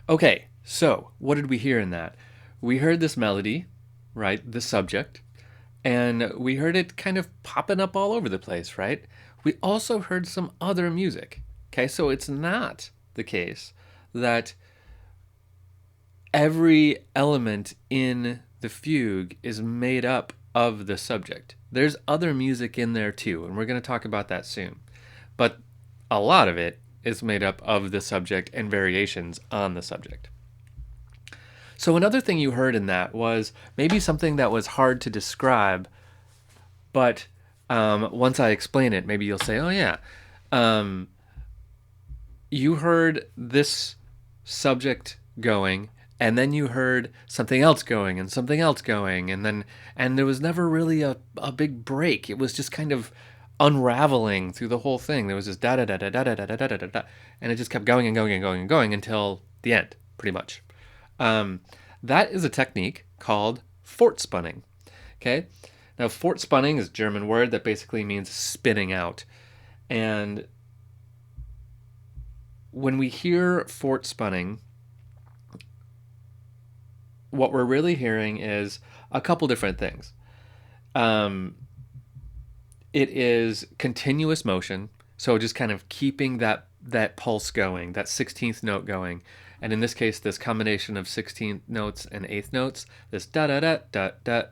Okay, so what did we hear in that? We heard this melody, right? The subject, and we heard it kind of popping up all over the place, right? We also heard some other music. Okay, so it's not the case that every element in the fugue is made up of the subject. There's other music in there too, and we're going to talk about that soon. But a lot of it is made up of the subject and variations on the subject. So, another thing you heard in that was maybe something that was hard to describe, but once I explain it, maybe you'll say, oh, yeah. Um, you heard this subject going, and then you heard something else going and something else going, and there was never really a big break. It was just kind of unraveling through the whole thing. There was just da da da da da da da da da da da, and it just kept going and going and going and going until the end, pretty much. Um, that is a technique called Fortspinning. Okay, now Fortspinning is a German word that basically means spinning out, and when we hear Fortspinning, what we're really hearing is a couple different things. Um, it is continuous motion, so just kind of keeping that pulse going, that 16th note going, and in this case, this combination of 16th notes and eighth notes, this da da da da da,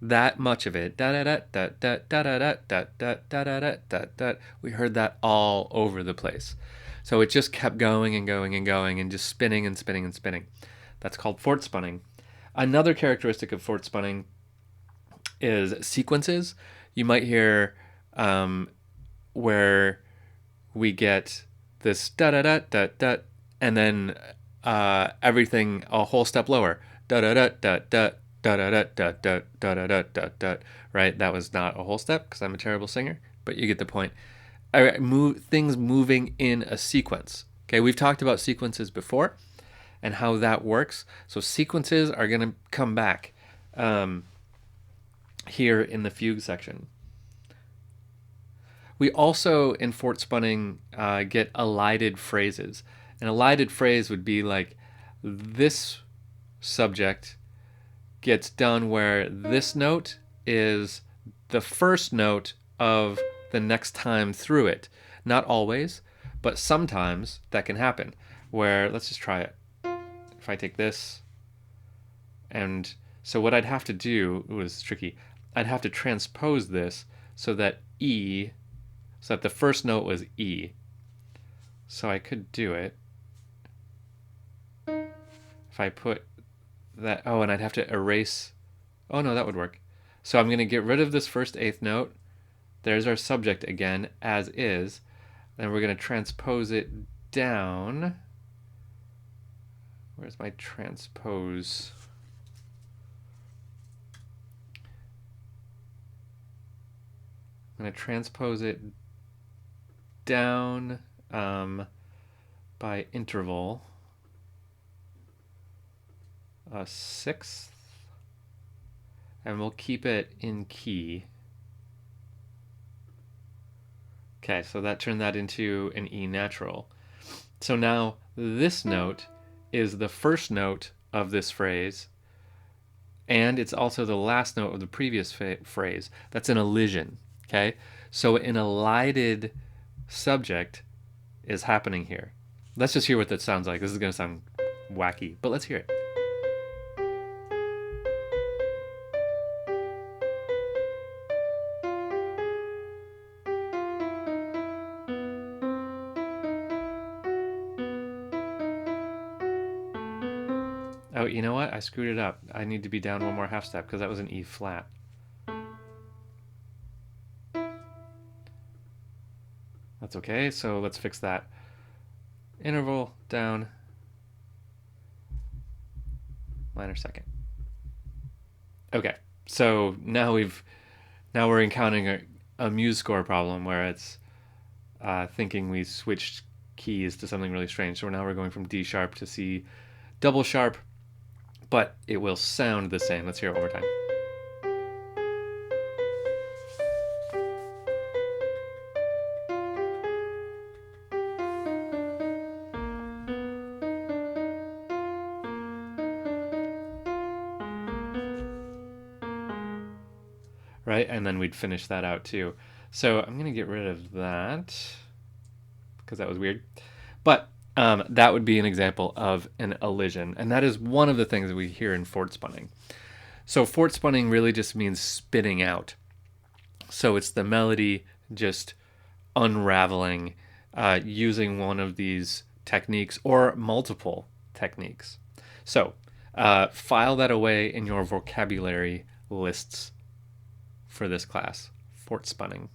that much of it, da da da da da da da da da da da da da da. We heard that all over the place, so it just kept going and going and going and just spinning and spinning and spinning. That's called Fortspinning. Another characteristic of Fortspinning is sequences. You might hear where we get this da da da da da, and then everything a whole step lower. Da da da da da da da da da da da da da da da. Right? That was not a whole step because I'm a terrible singer, but you get the point. All right, things moving in a sequence. Okay, we've talked about sequences before and how that works. So sequences are going to come back here in the fugue section. We also, in Fortspinning, get elided phrases. An elided phrase would be like this subject gets done where this note is the first note of the next time through it. Not always, but sometimes that can happen. Where, let's just try it. If I take this, and so what I'd have to do, it was tricky, I'd have to transpose this so that E, so that the first note was E. So I could do it. If I put that, oh, and I'd have to erase, oh no, that would work. So I'm going to get rid of this first eighth note. There's our subject again, as is. Then we're going to transpose it down. Where's my transpose? I'm going to transpose it down by interval a sixth, and we'll keep it in key. Okay, so that turned that into an E natural. So now this note is the first note of this phrase, and it's also the last note of the previous phrase. That's an elision. Okay, so an elided subject is happening here. Let's just hear what that sounds like. This is going to sound wacky, but let's hear it. Oh, you know what? I screwed it up. I need to be down one more half step because that was an E flat. That's okay, so let's fix that. Interval down, minor second. Okay, so now we're encountering a muse score problem where it's thinking we switched keys to something really strange. So now we're going from D sharp to C double sharp, but it will sound the same. Let's hear it one more time. right? And then we'd finish that out too. So I'm going to get rid of that because that was weird. But that would be an example of an elision. And that is one of the things that we hear in Fortspinning. So Fortspinning really just means spitting out. So it's the melody just unraveling using one of these techniques or multiple techniques. So file that away in your vocabulary lists for this class, Fortspinning.